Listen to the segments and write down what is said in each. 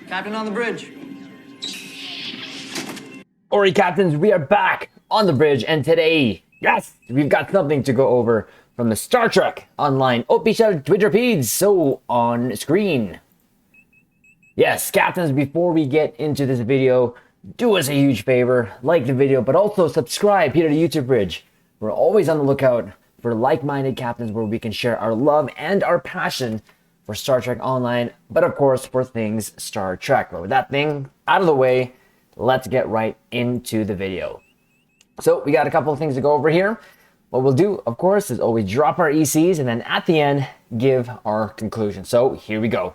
Captain on the bridge. Alright, captains, we are back on the bridge, and today, yes, we've got something to go over from the Star Trek Online official Twitter feeds, so on screen. Yes, captains, before we get into this video, do us a huge favor, like the video, but also subscribe here to the YouTube bridge. We're always on the lookout for like-minded captains where we can share our love and our passion for Star Trek Online, but of course for things Star Trek. But with that thing out of the way, let's get right into the video. So we got a couple of things to go over here. What we'll do, of course, is always drop our ECs and then at the end, give our conclusion. So here we go.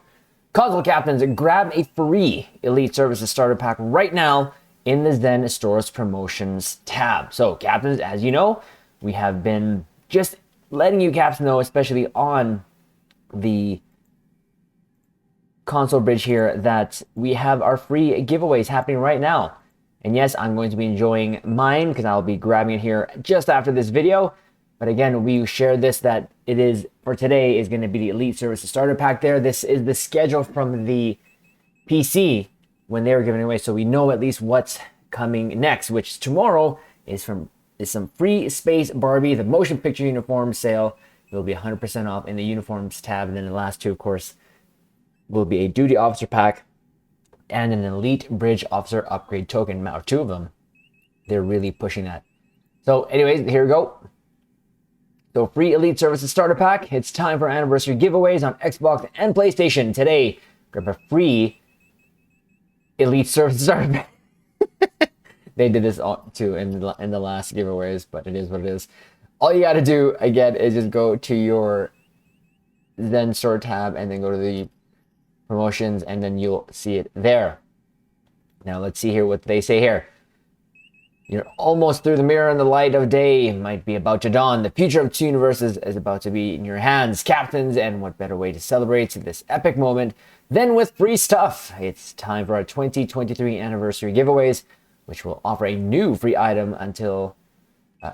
Console captains, grab a free Elite Services starter pack right now in the Zen Store's promotions tab. So captains, as you know, we have been just letting you caps know, especially on the console bridge here, that we have our free giveaways happening right now. And yes, I'm going to be enjoying mine because I'll be grabbing it here just after this video. But again, we shared this that it is for today is going to be the Elite Services starter pack there. This is the schedule from the PC when they were giving away, so we know at least what's coming next, which tomorrow is some free Space Barbie, the motion picture uniform sale. It will be 100% off in the uniforms tab, and then the last two, of course, will be a duty officer pack and an elite bridge officer upgrade token. Or two of them. They're really pushing that. So anyways, here we go. So free Elite Services starter pack. It's time for anniversary giveaways on Xbox and PlayStation. Today, grab a free Elite Services starter pack. They did this too in the last giveaways, but it is what it is. All you got to do, again, is just go to your Zen Store tab and then go to the promotions, and then you'll see it there. Now let's see here what they say here. You're almost through the mirror and the light of day might be about to dawn. The future of two universes is about to be in your hands, captains, and what better way to celebrate this epic moment than with free stuff. It's time for our 2023 anniversary giveaways, which will offer a new free item until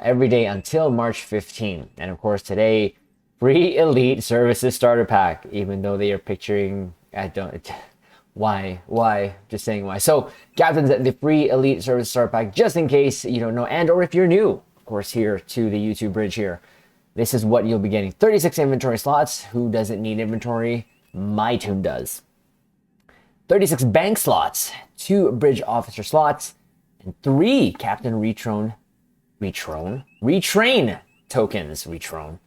every day until March 15. And of course today, free Elite Services starter pack, even though they are picturing, why? Just saying why. So, captains, the free Elite Service starter pack, just in case you don't know, and or if you're new, of course, here to the YouTube bridge here, this is what you'll be getting. 36 inventory slots. Who doesn't need inventory? My tune does. 36 bank slots, 2 bridge officer slots, and 3 Captain Retrain tokens. Retrain.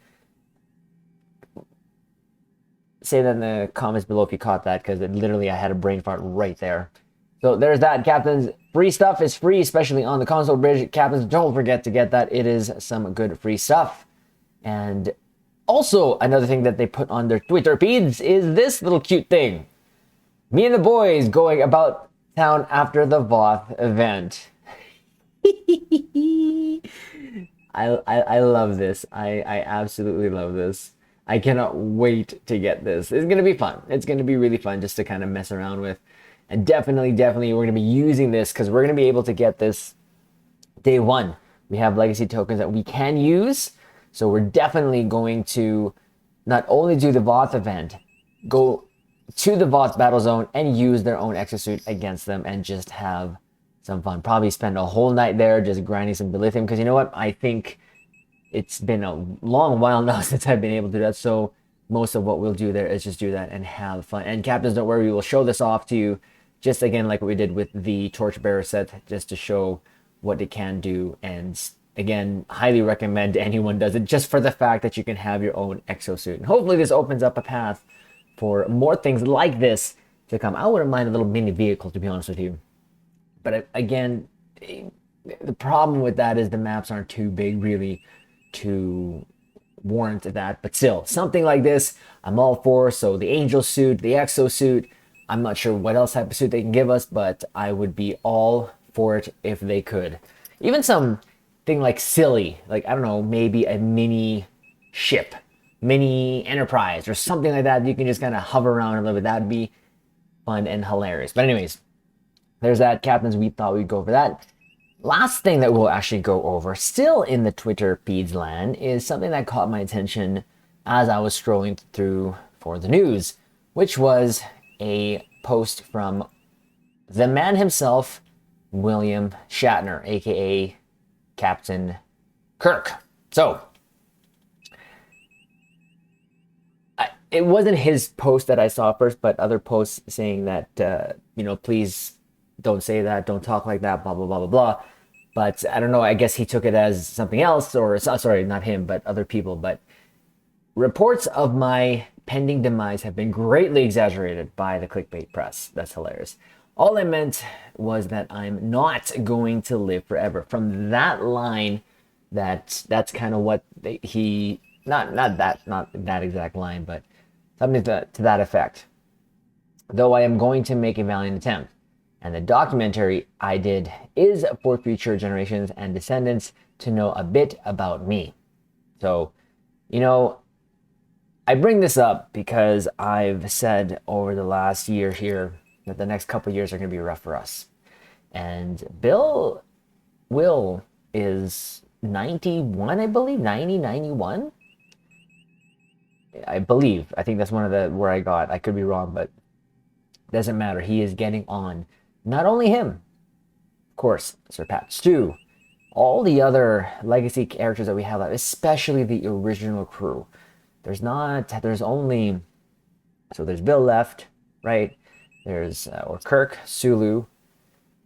Say that in the comments below if you caught that, because literally I had a brain fart right there. So there's that, captains. Free stuff is free, especially on the console bridge. Captains, don't forget to get that. It is some good free stuff. And also, another thing that they put on their Twitter feeds is this little cute thing. Me and the boys going about town after the Voth event. I love this. I absolutely love this. I cannot wait to get this. It's going to be fun. It's going to be really fun just to kind of mess around with. And definitely, we're going to be using this because we're going to be able to get this day one. We have legacy tokens that we can use. So we're definitely going to not only do the Voth event, go to the Voth battle zone and use their own exosuit against them and just have some fun. Probably spend a whole night there just grinding some dilithium, because you know what? I think it's been a long while now since I've been able to do that, so most of what we'll do there is just do that and have fun. And captains, don't worry, we will show this off to you, just again like what we did with the Torchbearer set, just to show what it can do. And again, highly recommend anyone does it, just for the fact that you can have your own exosuit. And hopefully this opens up a path for more things like this to come. I wouldn't mind a little mini vehicle, to be honest with you. But again, the problem with that is the maps aren't too big really to warrant that, but still, something like this I'm all for. So the angel suit, the exo suit, I'm not sure what else type of suit they can give us, but I would be all for it if they could. Even something like silly, like I don't know, maybe a mini ship, mini Enterprise or something like that. You can just kind of hover around a little bit. That'd be fun and hilarious. But anyways, there's that, captains. We thought we'd go over that. Last thing that we'll actually go over, still in the Twitter feeds land, is something that caught my attention as I was scrolling through for the news, which was a post from the man himself, William Shatner, aka Captain Kirk. So, it wasn't his post that I saw first, but other posts saying that, please don't say that, don't talk like that, blah, blah, blah, blah, blah. But I don't know, I guess he took it as something else, or sorry, not him, but other people. But reports of my pending demise have been greatly exaggerated by the clickbait press. That's hilarious. All I meant was that I'm not going to live forever. From that line, that's kind of what he not that exact line, but something to that effect. Though I am going to make a valiant attempt. And the documentary I did is for future generations and descendants to know a bit about me. So, I bring this up because I've said over the last year here that the next couple of years are going to be rough for us. And Will is 91, I believe, 90, 91. I believe. I think that's one of the where I got. I could be wrong, but it doesn't matter. He is getting on. Not only him, of course, Sir Pat Stew, all the other legacy characters that we have, especially the original crew. There's Bill left, right? There's Kirk, Sulu,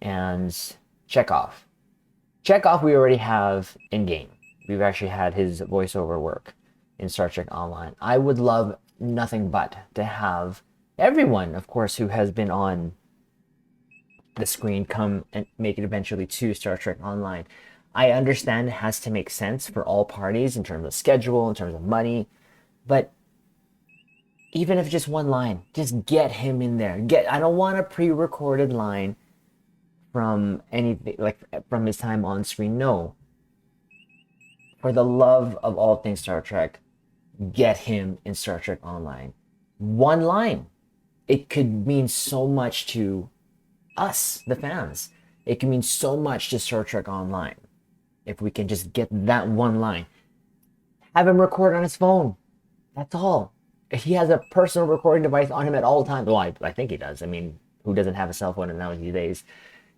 and Chekhov. Chekhov we already have in game. We've actually had his voiceover work in Star Trek Online. I would love nothing but to have everyone, of course, who has been on the screen come and make it eventually to Star Trek Online. I understand it has to make sense for all parties in terms of schedule, in terms of money, but even if just one line, just get him in there. I don't want a pre-recorded line from anything, like from his time on screen. No. For the love of all things Star Trek, get him in Star Trek Online. One line. It could mean so much to us, the fans. It can mean so much to Star Trek Online if we can just get that one line. Have him record on his phone. That's all. He has a personal recording device on him at all times. Well, I think he does. I mean, who doesn't have a cell phone nowadays?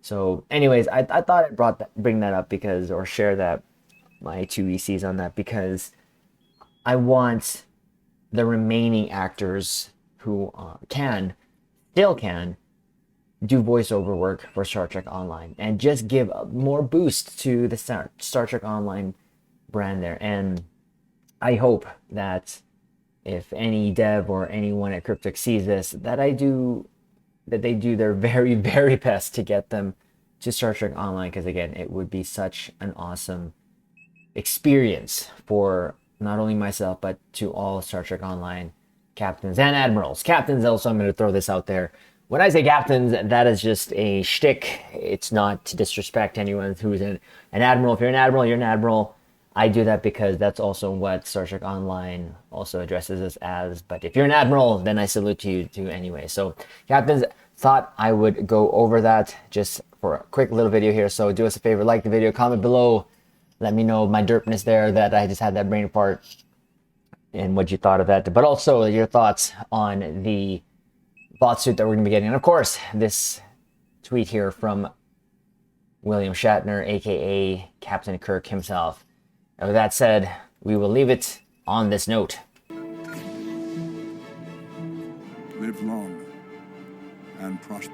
So, anyways, I thought I'd bring that up or share that, my two ECs on that, because I want the remaining actors who still can, do voiceover work for Star Trek Online and just give more boost to the Star Trek Online brand there. And I hope that if any dev or anyone at Cryptic sees this, that they do their very, very best to get them to Star Trek Online, because again, it would be such an awesome experience for not only myself, but to all Star Trek Online captains and admirals. Captains also, I'm going to throw this out there. When I say captains, that is just a shtick. It's not to disrespect anyone who's an admiral. If you're an admiral, you're an admiral. I do that because that's also what Star Trek Online also addresses us as. But if you're an admiral, then I salute you too anyway. So, captains, thought I would go over that just for a quick little video here. So do us a favor, like the video, comment below. Let me know my derpness there, that I just had that brain fart, and what you thought of that. But also your thoughts on the bot suit that we're going to be getting. And of course, this tweet here from William Shatner, aka Captain Kirk himself. And with that said, we will leave it on this note. Live long and prosper.